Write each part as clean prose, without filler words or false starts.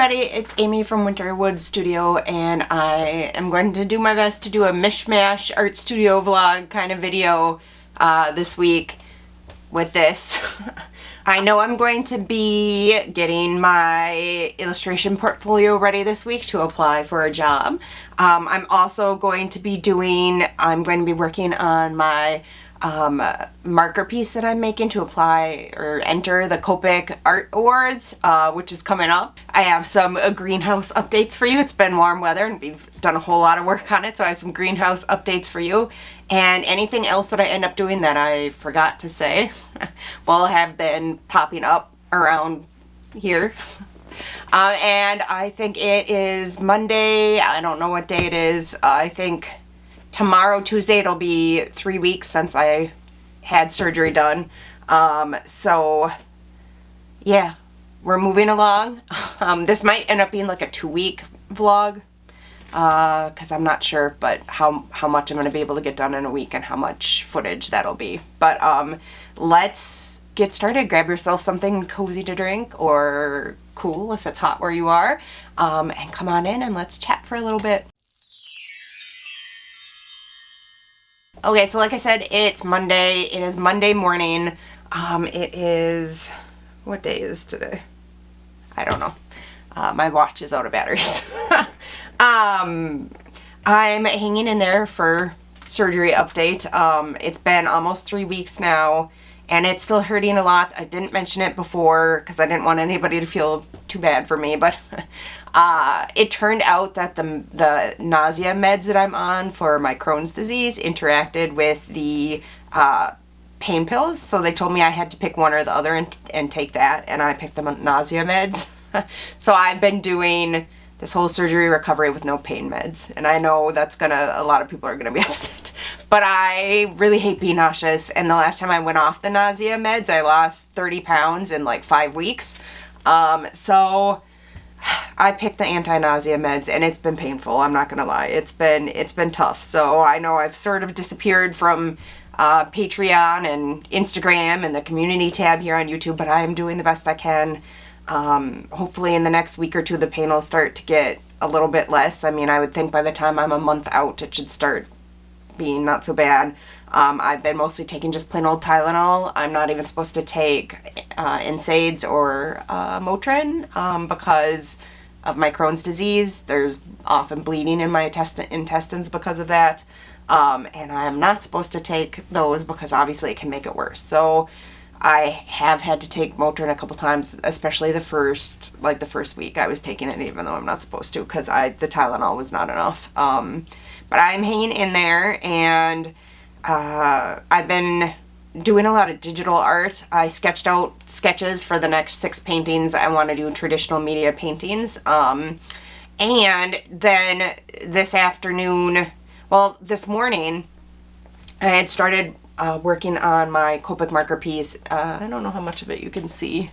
everybody, it's Amy from Winterwood Studio, and I am going to do my best to do a mishmash art studio vlog kind of video this week with this. I know I'm going to be getting my illustration portfolio ready this week to apply for a job. I'm also going to be working on my marker piece that I'm making to apply or enter the Copic Art Awards, which is coming up. I have some greenhouse updates for you. It's been warm weather and we've done a whole lot of work on it, so I have some greenhouse updates for you. And anything else that I end up doing that I forgot to say will have been popping up around here. And I think it is Monday. I don't know what day it is. I think tomorrow, Tuesday, it'll be 3 weeks since I had surgery done. So yeah, we're moving along. This might end up being like a 2-week vlog, because I'm not sure, but how much I'm going to be able to get done in a week and how much footage that'll be. But let's get started. Grab yourself something cozy to drink, or cool if it's hot where you are, and come on in and let's chat for a little bit. Okay, so like I said, it's Monday. It is Monday morning. It is, what day is today? I don't know. My watch is out of batteries. I'm hanging in there for surgery update. It's been almost 3 weeks now, and it's still hurting a lot. I didn't mention it before because I didn't want anybody to feel too bad for me, but it turned out that the nausea meds that I'm on for my Crohn's disease interacted with the pain pills. So they told me I had to pick one or the other and take that, and I picked the nausea meds. So I've been doing this whole surgery recovery with no pain meds, and I know that's a lot of people are gonna be upset, but I really hate being nauseous, and the last time I went off the nausea meds, I lost 30 pounds in like 5 weeks. So I picked the anti-nausea meds, and it's been painful. I'm not gonna lie. It's been tough. So I know I've sort of disappeared from Patreon and Instagram and the community tab here on YouTube, but I am doing the best I can. Hopefully in the next week or two, the pain will start to get a little bit less. I mean, I would think by the time I'm a month out, it should start being not so bad. I've been mostly taking just plain old Tylenol. I'm not even supposed to take NSAIDs or Motrin because of my Crohn's disease. There's often bleeding in my intestines because of that. And I'm not supposed to take those because obviously it can make it worse. So I have had to take Motrin a couple times, especially the first week I was taking it, even though I'm not supposed to, because the Tylenol was not enough. But I'm hanging in there, and I've been doing a lot of digital art. I sketched out sketches for the next 6 paintings. I want to do traditional media paintings. And then this morning, I had started working on my Copic marker piece. I don't know how much of it you can see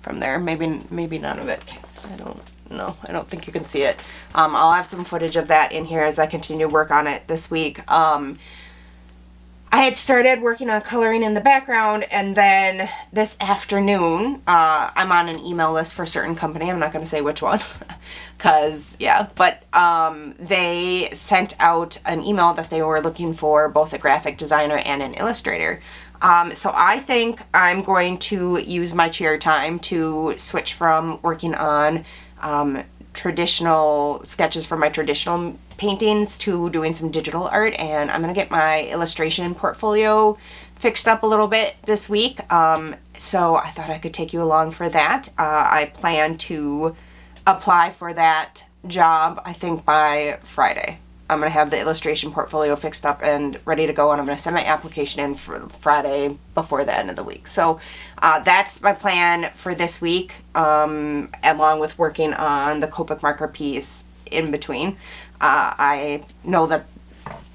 from there. Maybe none of it. I don't know. I don't think you can see it. I'll have some footage of that in here as I continue to work on it this week. I had started working on coloring in the background, and then this afternoon, I'm on an email list for a certain company. I'm not going to say which one, because, yeah, but they sent out an email that they were looking for both a graphic designer and an illustrator. So I think I'm going to use my chair time to switch from working on traditional sketches for my traditional paintings to doing some digital art, and I'm gonna get my illustration portfolio fixed up a little bit this week. So I thought I could take you along for that. I plan to apply for that job, I think, by Friday. I'm gonna have the illustration portfolio fixed up and ready to go, and I'm gonna send my application in for Friday before the end of the week. So that's my plan for this week, along with working on the Copic marker piece in between. I know that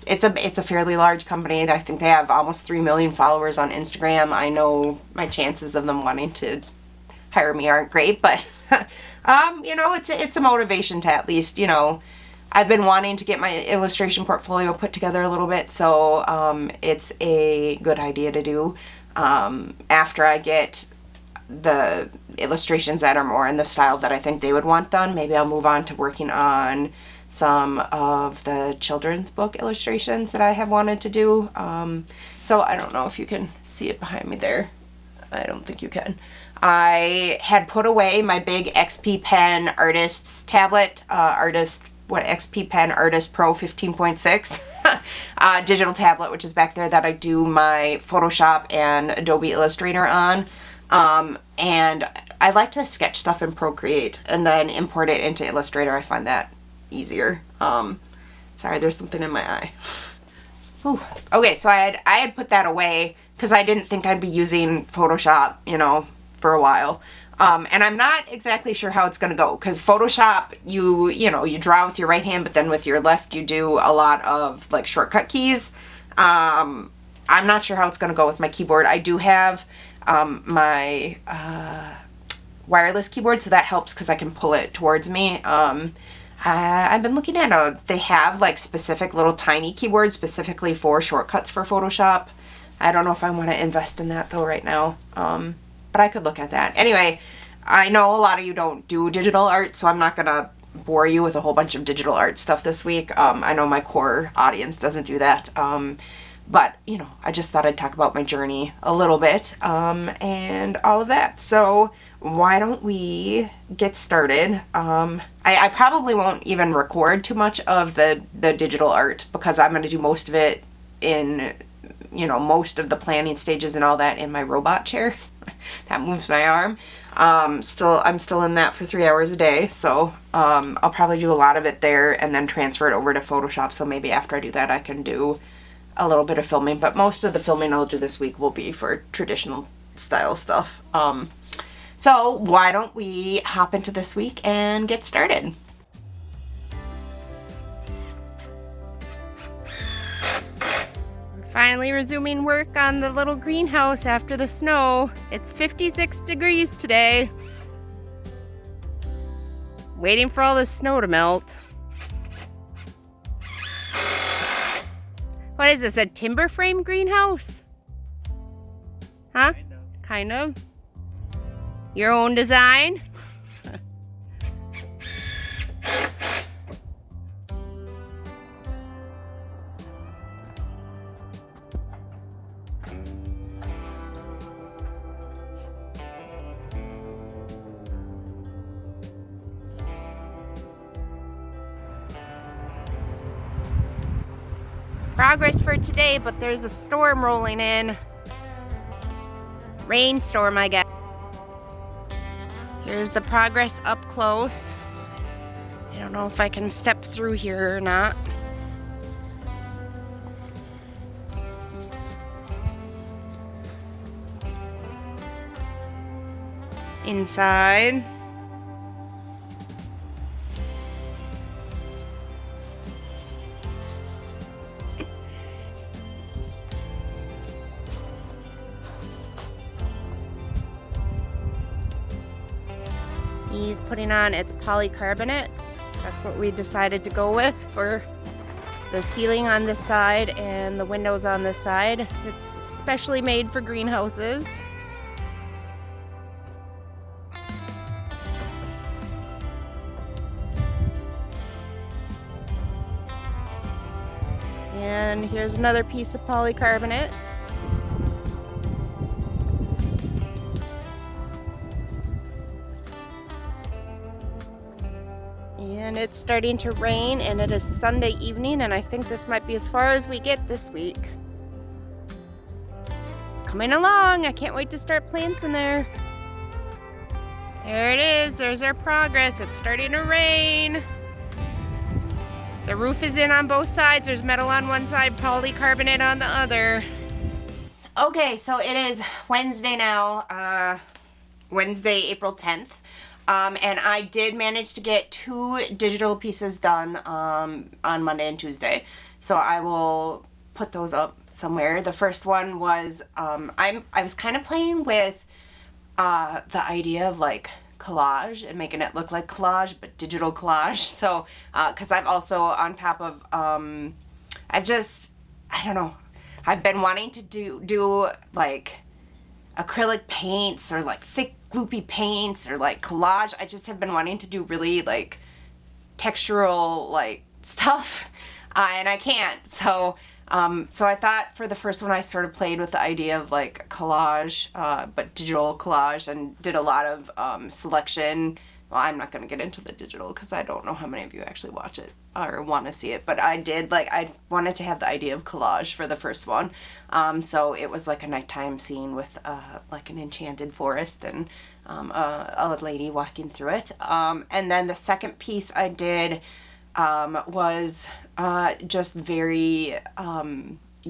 it's a fairly large company. I think they have almost 3 million followers on Instagram. I know my chances of them wanting to hire me aren't great, but you know, it's a motivation to at least, you know, I've been wanting to get my illustration portfolio put together a little bit, so it's a good idea to do after I get the illustrations that are more in the style that I think they would want done. Maybe I'll move on to working on some of the children's book illustrations that I have wanted to do. So I don't know if you can see it behind me there. I don't think you can. I had put away my big XP Pen Artist's tablet, XP Pen Artist Pro 15.6 digital tablet, which is back there, that I do my Photoshop and Adobe Illustrator on. And I like to sketch stuff in Procreate and then import it into Illustrator. I find that easier. Sorry, there's something in my eye. Ooh. Okay, so I had put that away because I didn't think I'd be using Photoshop, for a while. And I'm not exactly sure how it's going to go, because Photoshop, you draw with your right hand, but then with your left you do a lot of like shortcut keys. I'm not sure how it's going to go with my keyboard. I do have my wireless keyboard, so that helps because I can pull it towards me. I've been looking at they have like specific little tiny keyboards specifically for shortcuts for Photoshop. I don't know if I want to invest in that though right now. But I could look at that. Anyway, I know a lot of you don't do digital art, so I'm not going to bore you with a whole bunch of digital art stuff this week. I know my core audience doesn't do that. But, I just thought I'd talk about my journey a little bit and all of that. So why don't we get started? I probably won't even record too much of the digital art because I'm going to do most of it in, most of the planning stages and all that in my robot chair. That moves my arm. I'm still in that for 3 hours a day, so I'll probably do a lot of it there and then transfer it over to Photoshop, so maybe after I do that I can do a little bit of filming, but most of the filming I'll do this week will be for traditional style stuff. So why don't we hop into this week and get started? Finally resuming work on the little greenhouse after the snow. It's 56 degrees today. Waiting for all this snow to melt. What is this, a timber frame greenhouse? Huh? Kind of. Your own design? Progress for today, but there's a storm rolling in. Rainstorm, I guess. Here's the progress up close. I don't know if I can step through here or not. Inside. He's putting on its polycarbonate. That's what we decided to go with for the ceiling on this side and the windows on this side. It's specially made for greenhouses. And here's another piece of polycarbonate. And it's starting to rain, and it is Sunday evening, and I think this might be as far as we get this week. It's coming along. I can't wait to start plants in there. There it is. There's our progress. It's starting to rain. The roof is in on both sides. There's metal on one side, polycarbonate on the other. Okay, so it is Wednesday now, Wednesday, April 10th. And I did manage to get 2 digital pieces done on Monday and Tuesday. So I will put those up somewhere. The first one was, I was kind of playing with the idea of like collage and making it look like collage, but digital collage. So, because I've also, on top of, I don't know, I've been wanting to do like acrylic paints or like thick gloopy paints or like collage. I just have been wanting to do really like textural like stuff, and I can't. So I thought for the first one I sort of played with the idea of like collage, but digital collage, and did a lot of selection. Well, I'm not going to get into the digital because I don't know how many of you actually watch it or want to see it, but I wanted to have the idea of collage for the first one. So it was like a nighttime scene with like an enchanted forest and a lady walking through it. And then the second piece I did was just very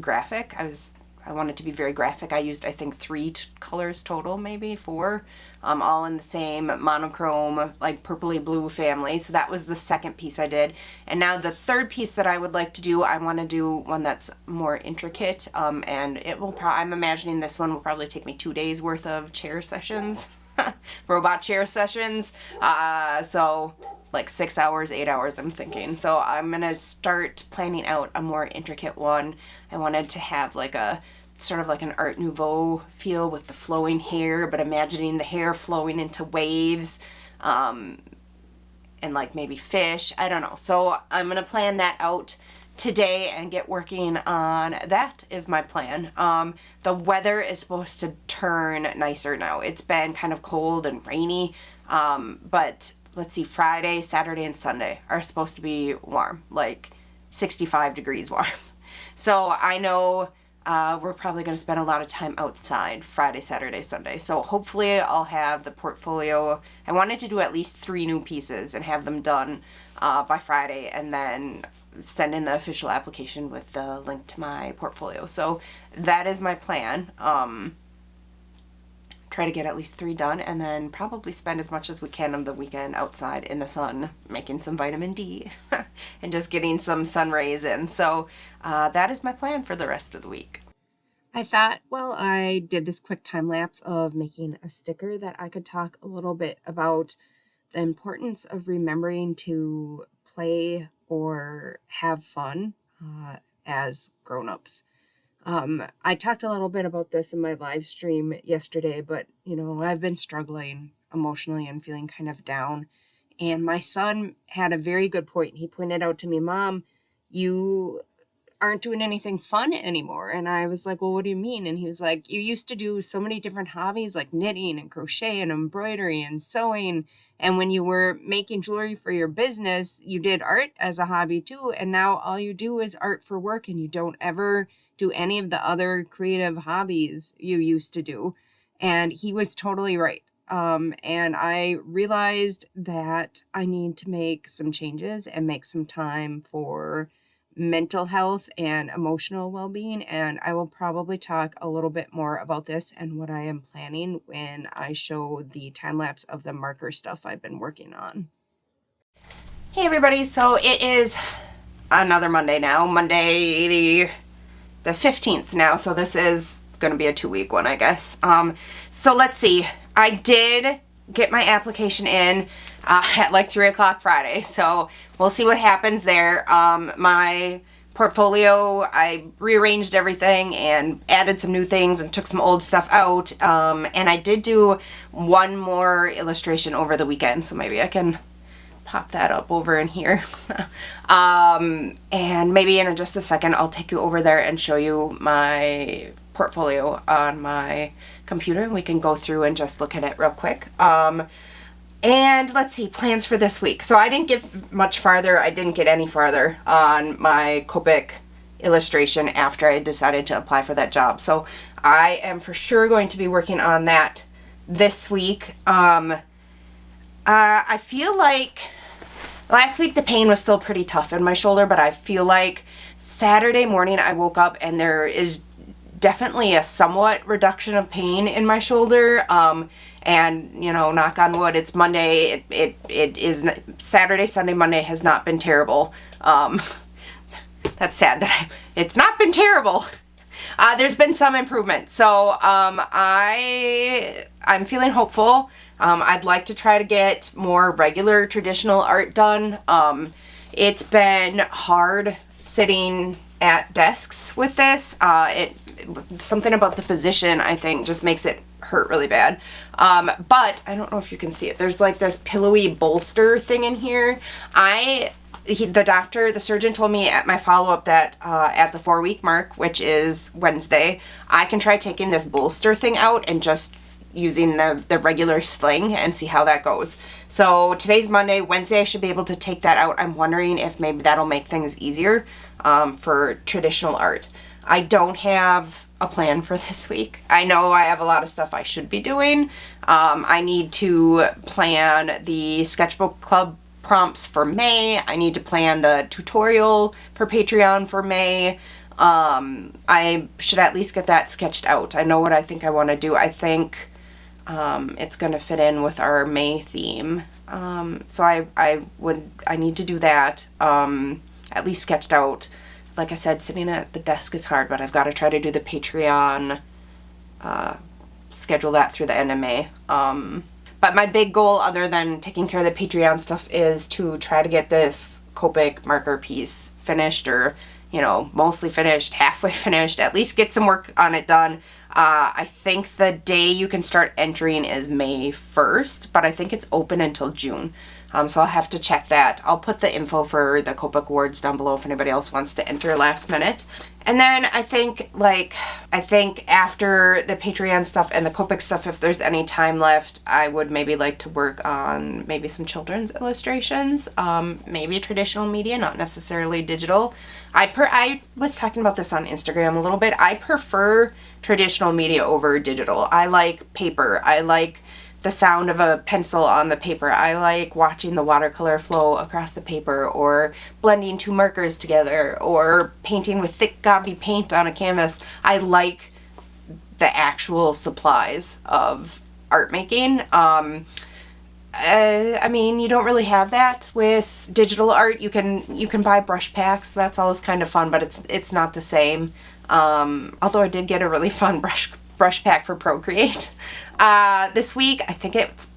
graphic. I wanted to be very graphic. I used, I think, 3 colors total, maybe 4, all in the same monochrome, like purpley blue family. So that was the second piece I did. And now the third piece that I would like to do, I want to do one that's more intricate, and it will I'm imagining this one will probably take me 2 days worth of chair sessions, robot chair sessions. So like 6 hours, 8 hours, I'm thinking. So I'm gonna start planning out a more intricate one. I wanted to have like a sort of like an Art Nouveau feel with the flowing hair, but imagining the hair flowing into waves, and like maybe fish. I don't know. So I'm gonna plan that out today and get working on that is my plan. The weather is supposed to turn nicer now. It's been kind of cold and rainy, but let's see, Friday, Saturday, and Sunday are supposed to be warm, like 65 degrees warm. So I know we're probably going to spend a lot of time outside Friday, Saturday, Sunday. So hopefully I'll have the portfolio. I wanted to do at least 3 new pieces and have them done by Friday, and then send in the official application with the link to my portfolio. So that is my plan. Try to get at least 3 done, and then probably spend as much as we can of the weekend outside in the sun making some vitamin D and just getting some sun rays in. So that is my plan for the rest of the week. I thought, well, I did this quick time lapse of making a sticker that I could talk a little bit about the importance of remembering to play or have fun as grown-ups. I talked a little bit about this in my live stream yesterday, but, you know, I've been struggling emotionally and feeling kind of down. And my son had a very good point. He pointed out to me, Mom, you aren't doing anything fun anymore. And I was like, well, what do you mean? And he was like, you used to do so many different hobbies like knitting and crochet and embroidery and sewing. And when you were making jewelry for your business, you did art as a hobby too. And now all you do is art for work, and you don't ever do any of the other creative hobbies you used to do. And he was totally right. And I realized that I need to make some changes and make some time for mental health and emotional well-being. And I will probably talk a little bit more about this and what I am planning when I show the time lapse of the marker stuff I've been working on. Hey everybody, so it is another Monday now, Monday the 15th now, so this is going to be a 2-week one, I guess. So let's see. I did get my application in at like 3 o'clock Friday, so we'll see what happens there. My portfolio, I rearranged everything and added some new things and took some old stuff out, and I did do one more illustration over the weekend, so maybe I can pop that up over in here. And maybe in just a second I'll take you over there and show you my portfolio on my computer, and we can go through and just look at it real quick. And let's see, plans for this week. So I didn't get much farther. I didn't get any farther on my Copic illustration after I decided to apply for that job. So I am for sure going to be working on that this week. I feel like last week the pain was still pretty tough in my shoulder, but I feel like Saturday morning I woke up and there is definitely a somewhat reduction of pain in my shoulder. And, you know, knock on wood, it's Monday. It is Saturday, Sunday, Monday has not been terrible. That's sad that it's not been terrible. There's been some improvement. So I'm feeling hopeful. I'd like to try to get more regular traditional art done. It's been hard sitting at desks with this. something about the position, I think, just makes it hurt really bad. But I don't know if you can see it. There's like this pillowy bolster thing in here. The surgeon told me at my follow-up that at the 4-week mark, which is Wednesday, I can try taking this bolster thing out and just using the regular sling and see how that goes. So today's Monday. Wednesday I should be able to take that out. I'm wondering if maybe that'll make things easier for traditional art. I don't have a plan for this week. I know I have a lot of stuff I should be doing. I need to plan the sketchbook club prompts for May. I need to plan the tutorial for Patreon for May. I should at least get that sketched out. I know what I think I want to do. I think it's going to fit in with our May theme. So I need to do that, at least sketched out. Like I said, sitting at the desk is hard, but I've got to try to do the Patreon, schedule that through the end of May. But my big goal, other than taking care of the Patreon stuff, is to try to get this Copic marker piece finished, or, you know, mostly finished, halfway finished, at least get some work on it done. I think the day you can start entering is May 1st, but I think it's open until June. So I'll have to check that. I'll put the info for the Copic awards down below if anybody else wants to enter last minute. And then I think after the Patreon stuff and the Copic stuff, if there's any time left, I would maybe like to work on maybe some children's illustrations, maybe traditional media, not necessarily digital. I was talking about this on Instagram a little bit. I prefer traditional media over digital. I like paper. I like the sound of a pencil on the paper. I like watching the watercolor flow across the paper, or blending two markers together, or painting with thick gobby paint on a canvas. I like the actual supplies of art making. I mean, you don't really have that with digital art. You can buy brush packs. That's always kind of fun, but it's not the same. Although I did get a really fun brush pack for Procreate this week. I think it's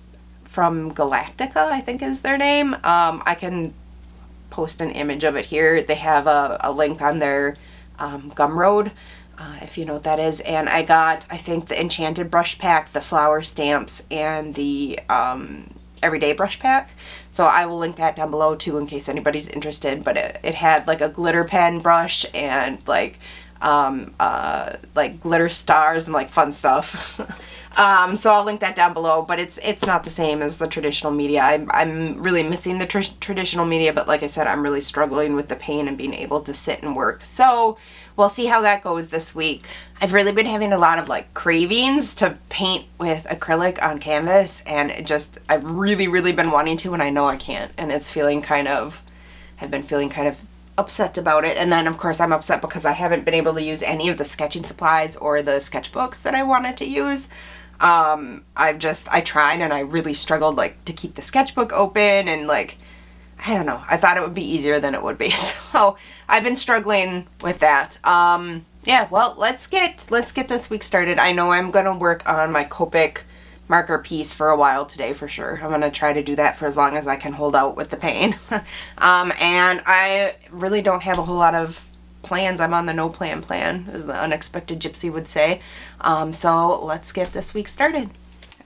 from Galactica, I think is their name. I can post an image of it here. They have a link on their Gumroad, if you know what that is. And I got, I think, the Enchanted brush pack, the flower stamps, and the everyday brush pack. So I will link that down below too in case anybody's interested. But it had like a glitter pen brush and like glitter stars and like fun stuff. So I'll link that down below, but it's not the same as the traditional media. I'm really missing the traditional media, but like I said, I'm really struggling with the pain and being able to sit and work. So we'll see how that goes this week. I've really been having a lot of like cravings to paint with acrylic on canvas, and I've really been wanting to, and I know I can't, and I've been feeling kind of upset about it. And then of course I'm upset because I haven't been able to use any of the sketching supplies or the sketchbooks that I wanted to use. I tried and I really struggled like to keep the sketchbook open, and like, I don't know, I thought it would be easier than it would be. So I've been struggling with that. Yeah, well, let's get this week started. I know I'm gonna work on my Copic marker piece for a while today for sure. I'm gonna try to do that for as long as I can hold out with the pain. And I really don't have a whole lot of plans. I'm on the no plan, as the unexpected gypsy would say. So let's get this week started.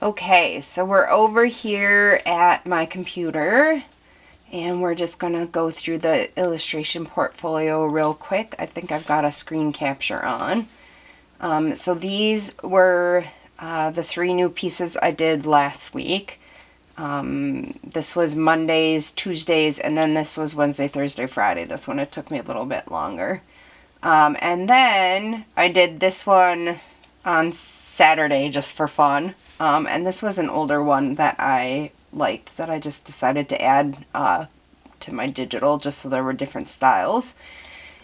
Okay, so we're over here at my computer, and we're just gonna go through the illustration portfolio real quick. I think I've got a screen capture on. So these were the 3 new pieces I did last week. This was Mondays, Tuesdays, and then this was Wednesday, Thursday, Friday. This one, it took me a little bit longer. And then I did this one on Saturday just for fun. And this was an older one that I liked, that I just decided to add to my digital just so there were different styles.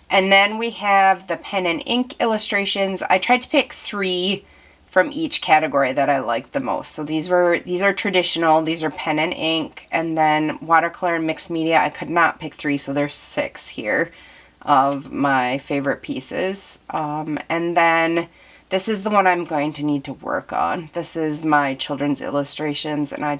And then we have the pen and ink illustrations. I tried to pick 3 from each category that I liked the most. So these are traditional, these are pen and ink, and then watercolor and mixed media. I could not pick 3, so there's 6 here of my favorite pieces. And then this is the one I'm going to need to work on. This is my children's illustrations, and I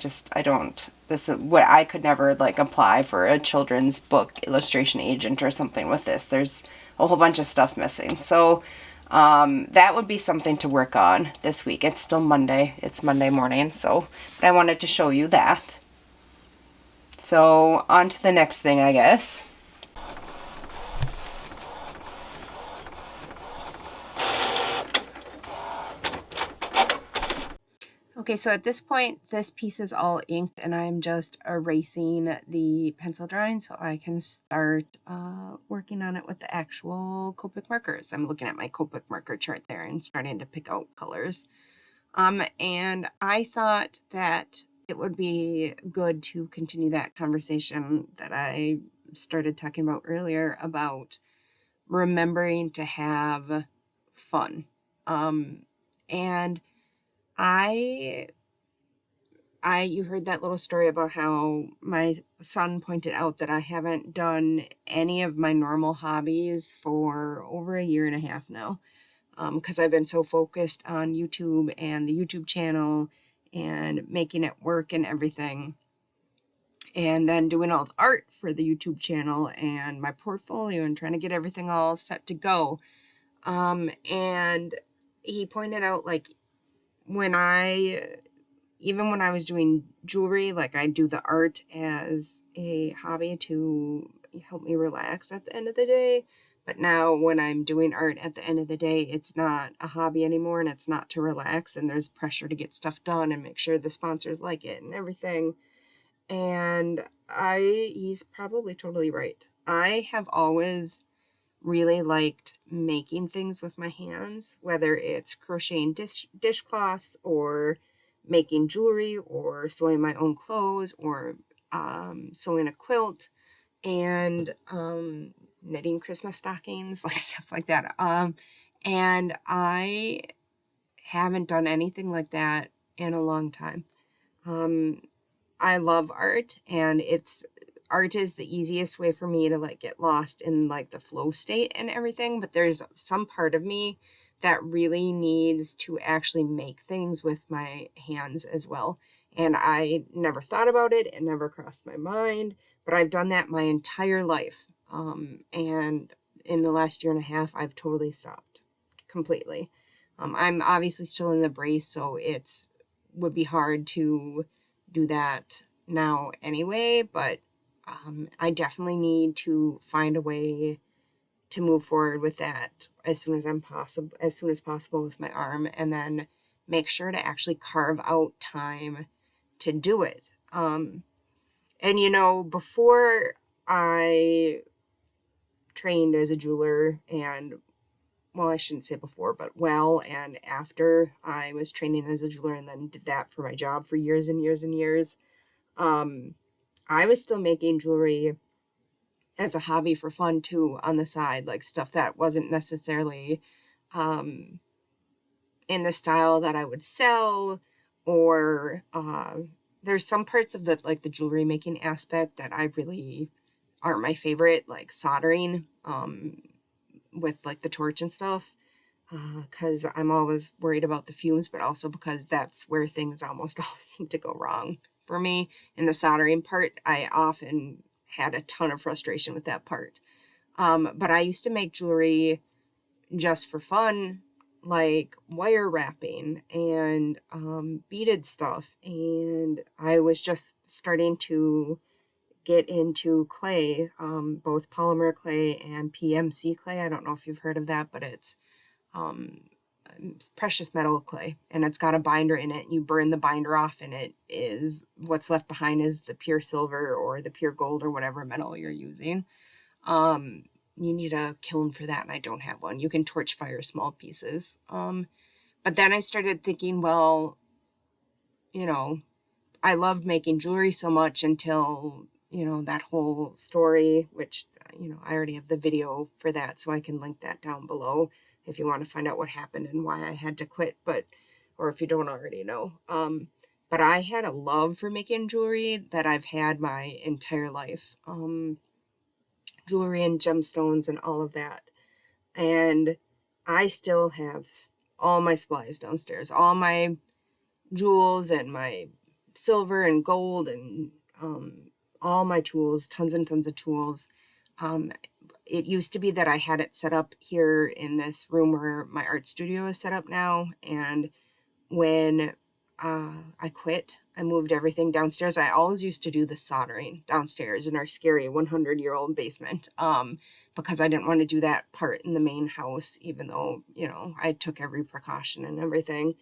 could never like apply for a children's book illustration agent or something with this. There's a whole bunch of stuff missing. So That would be something to work on this week. It's still Monday. It's Monday morning, so, but I wanted to show you that. So on to the next thing, I guess. Okay, so at this point, this piece is all inked and I'm just erasing the pencil drawing so I can start working on it with the actual Copic markers. I'm looking at my Copic marker chart there and starting to pick out colors. And I thought that it would be good to continue that conversation that I started talking about earlier about remembering to have fun. And you heard that little story about how my son pointed out that I haven't done any of my normal hobbies for over a year and a half now. Because I've been so focused on YouTube and the YouTube channel and making it work and everything. And then doing all the art for the YouTube channel and my portfolio and trying to get everything all set to go. And he pointed out, like, even when I was doing jewelry, like I do the art as a hobby to help me relax at the end of the day. But now when I'm doing art at the end of the day, it's not a hobby anymore and it's not to relax, and there's pressure to get stuff done and make sure the sponsors like it and everything. And he's probably totally right. I have always really liked making things with my hands, whether it's crocheting dishcloths or making jewelry or sewing my own clothes or sewing a quilt and knitting Christmas stockings, like stuff like that. And I haven't done anything like that in a long time. I love art, and art is the easiest way for me to like get lost in like the flow state and everything, but there's some part of me that really needs to actually make things with my hands as well. And I never thought about it. It never crossed my mind, but I've done that my entire life. And in the last year and a half, I've totally stopped completely. I'm obviously still in the brace, so would be hard to do that now anyway, but I definitely need to find a way to move forward with that as soon as possible with my arm, and then make sure to actually carve out time to do it. And before I trained as a jeweler, and well, I shouldn't say before, but and after I was training as a jeweler and then did that for my job for years and years and years, I was still making jewelry as a hobby for fun too on the side, like stuff that wasn't necessarily in the style that I would sell, or there's some parts of the jewelry making aspect that I really aren't my favorite, like soldering with like the torch and stuff, because I'm always worried about the fumes, but also because that's where things almost always seem to go wrong for me. In the soldering part, I often had a ton of frustration with that part. But I used to make jewelry just for fun, like wire wrapping and beaded stuff. And I was just starting to get into clay, both polymer clay and PMC clay. I don't know if you've heard of that, but it's precious metal clay, and it's got a binder in it, and you burn the binder off, and it is what's left behind is the pure silver or the pure gold or whatever metal you're using. You need a kiln for that, and I don't have one. You can torch fire small pieces. But then I started thinking, well, I loved making jewelry so much until, that whole story, which, I already have the video for that, so I can link that down below if you want to find out what happened and why I had to quit, or if you don't already know. But I had a love for making jewelry that I've had my entire life. Jewelry and gemstones and all of that. And I still have all my supplies downstairs, all my jewels and my silver and gold and all my tools, tons and tons of tools. It used to be that I had it set up here in this room where my art studio is set up now. And when I quit, I moved everything downstairs. I always used to do the soldering downstairs in our scary 100-year-old basement, because I didn't want to do that part in the main house, even though, you know, I took every precaution and everything.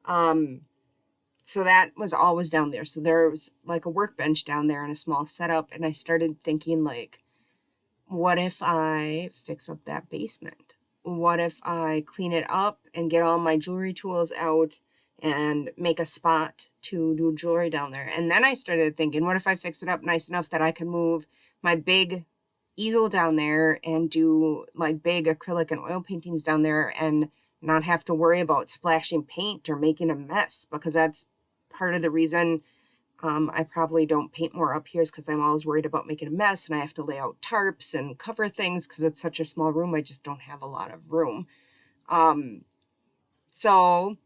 So that was always down there. So there was like a workbench down there and a small setup. And I started thinking, like, what if I fix up that basement? What if I clean it up and get all my jewelry tools out and make a spot to do jewelry down there? And then I started thinking, what if I fix it up nice enough that I can move my big easel down there and do like big acrylic and oil paintings down there and not have to worry about splashing paint or making a mess, because that's part of the reason I probably don't paint more up here, is because I'm always worried about making a mess and I have to lay out tarps and cover things because it's such a small room. I just don't have a lot of room. So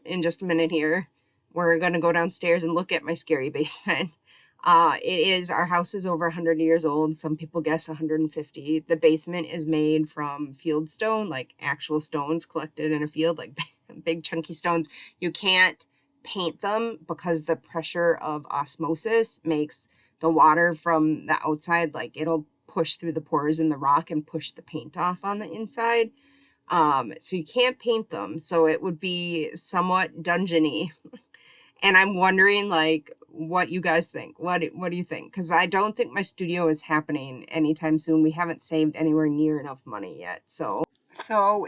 in just a minute here, we're going to go downstairs and look at my scary basement. Our house is over 100 years old. Some people guess 150. The basement is made from field stone, like actual stones collected in a field, like big chunky stones. You can't paint them because the pressure of osmosis makes the water from the outside, like it'll push through the pores in the rock and push the paint off on the inside. So you can't paint them. So it would be somewhat dungeony. And I'm wondering, like, what you guys think. What do you think? Because I don't think my studio is happening anytime soon. We haven't saved anywhere near enough money yet. So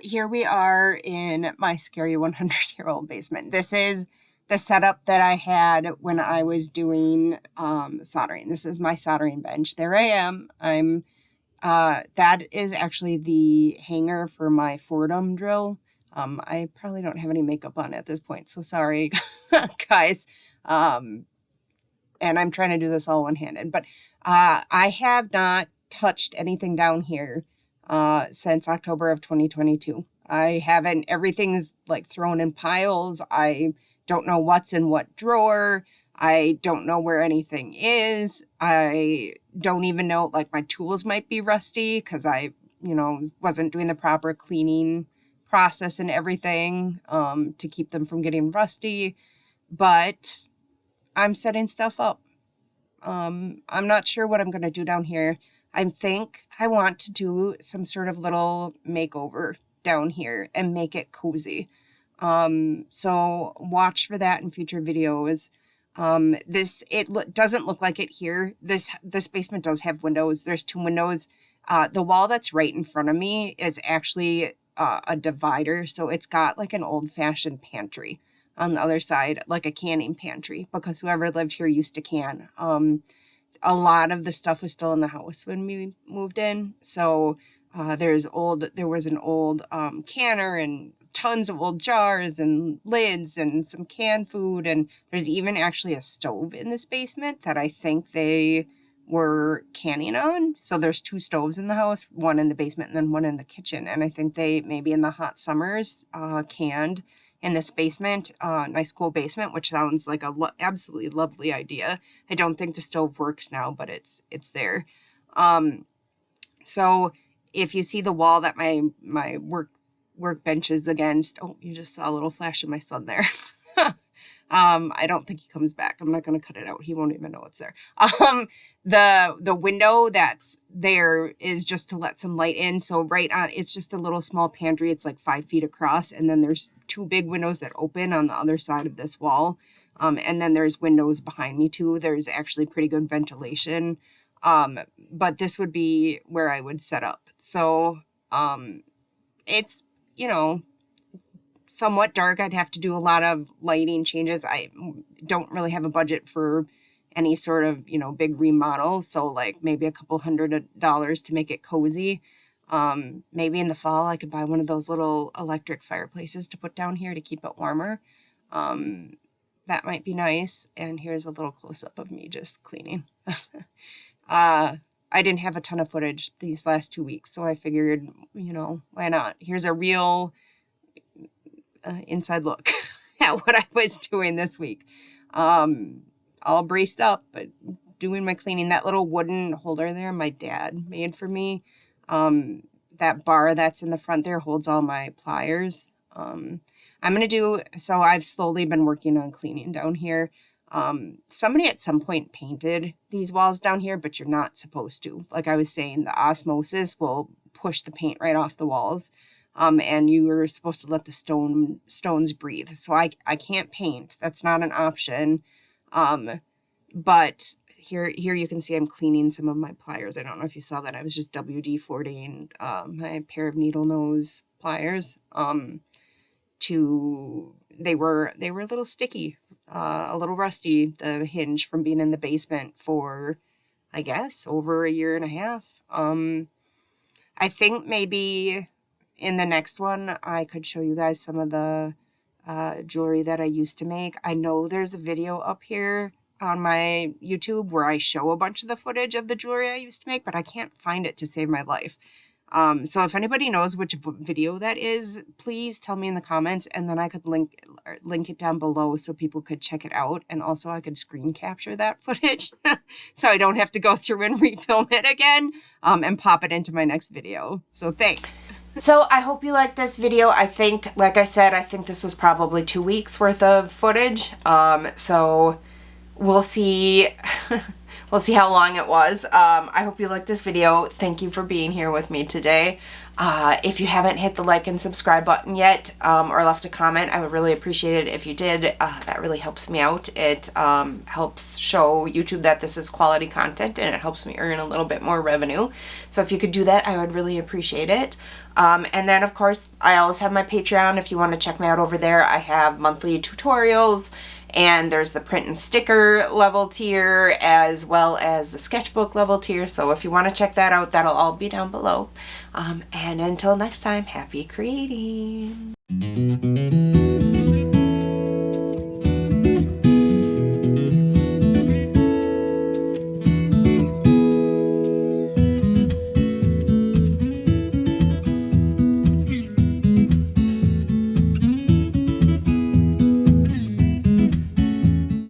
here we are in my scary 100-year-old basement. This is the setup that I had when I was doing soldering. This is my soldering bench. There I am. That is actually the hanger for my Fordham drill. I probably don't have any makeup on at this point, so sorry, guys. And I'm trying to do this all one-handed, but I have not touched anything down here since October of 2022. I haven't. Everything's like thrown in piles. I don't know what's in what drawer. I don't know where anything is. I don't even know, like, my tools might be rusty because I, wasn't doing the proper cleaning process and everything to keep them from getting rusty. But I'm setting stuff up. I'm not sure what I'm going to do down here. I think I want to do some sort of little makeover down here and make it cozy. So watch for that in future videos. Doesn't look like it here. This basement does have windows. There's 2 windows. The wall that's right in front of me is actually a divider. So it's got like an old-fashioned pantry on the other side, like a canning pantry, because whoever lived here used to can. A lot of the stuff was still in the house when we moved in. So there was an old canner and tons of old jars and lids and some canned food. And there's even actually a stove in this basement that I think they were canning on. So there's 2 stoves in the house, one in the basement and then one in the kitchen. And I think they maybe in the hot summers canned in this basement, nice cool basement, which sounds like a absolutely lovely idea. I don't think the stove works now, but it's there. So if you see the wall that my workbench is against, oh, you just saw a little flash of my son there. I don't think he comes back. I'm not going to cut it out. He won't even know it's there. The window that's there is just to let some light in. So right on, it's just a little small pantry. It's like 5 feet across. And then there's 2 big windows that open on the other side of this wall. And then there's windows behind me too. There's actually pretty good ventilation. But this would be where I would set up. So, it's, somewhat dark. I'd have to do a lot of lighting changes. I don't really have a budget for any sort of, big remodel. So like maybe a couple $100 to make it cozy. Maybe in the fall I could buy one of those little electric fireplaces to put down here to keep it warmer. That might be nice. And here's a little close-up of me just cleaning. I didn't have a ton of footage these last 2 weeks, so I figured, why not? Here's a real inside look at what I was doing this week. All braced up, but doing my cleaning. That little wooden holder there, my dad made for me. That bar that's in the front there holds all my pliers. I'm going to do, so I've slowly been working on cleaning down here. Somebody at some point painted these walls down here, but you're not supposed to. Like I was saying, the osmosis will push the paint right off the walls. And you are supposed to let the stones breathe. So I can't paint. That's not an option. But here you can see I'm cleaning some of my pliers. I don't know if you saw that. I was just WD-40ing my pair of needle nose pliers. They were a little sticky, a little rusty, the hinge from being in the basement for, I guess, over a year and a half. I think maybe in the next one I could show you guys some of the jewelry that I used to make. I know there's a video up here on my YouTube where I show a bunch of the footage of the jewelry I used to make, but I can't find it to save my life. So if anybody knows which video that is, please tell me in the comments, and then I could link it down below so people could check it out. And also I could screen capture that footage so I don't have to go through and refilm it again, and pop it into my next video. So thanks. So I hope you liked this video. I think, like I said, I think this was probably 2 weeks worth of footage. So we'll see. We'll see how long it was. I hope you liked this video. Thank you for being here with me today. If you haven't hit the like and subscribe button yet, or left a comment, I would really appreciate it if you did. That really helps me out. It helps show YouTube that this is quality content, and it helps me earn a little bit more revenue. So if you could do that, I would really appreciate it. And then, of course, I always have my Patreon. If you want to check me out over there, I have monthly tutorials, and there's the print and sticker level tier as well as the sketchbook level tier. So if you want to check that out, that'll all be down below. And until next time, happy creating.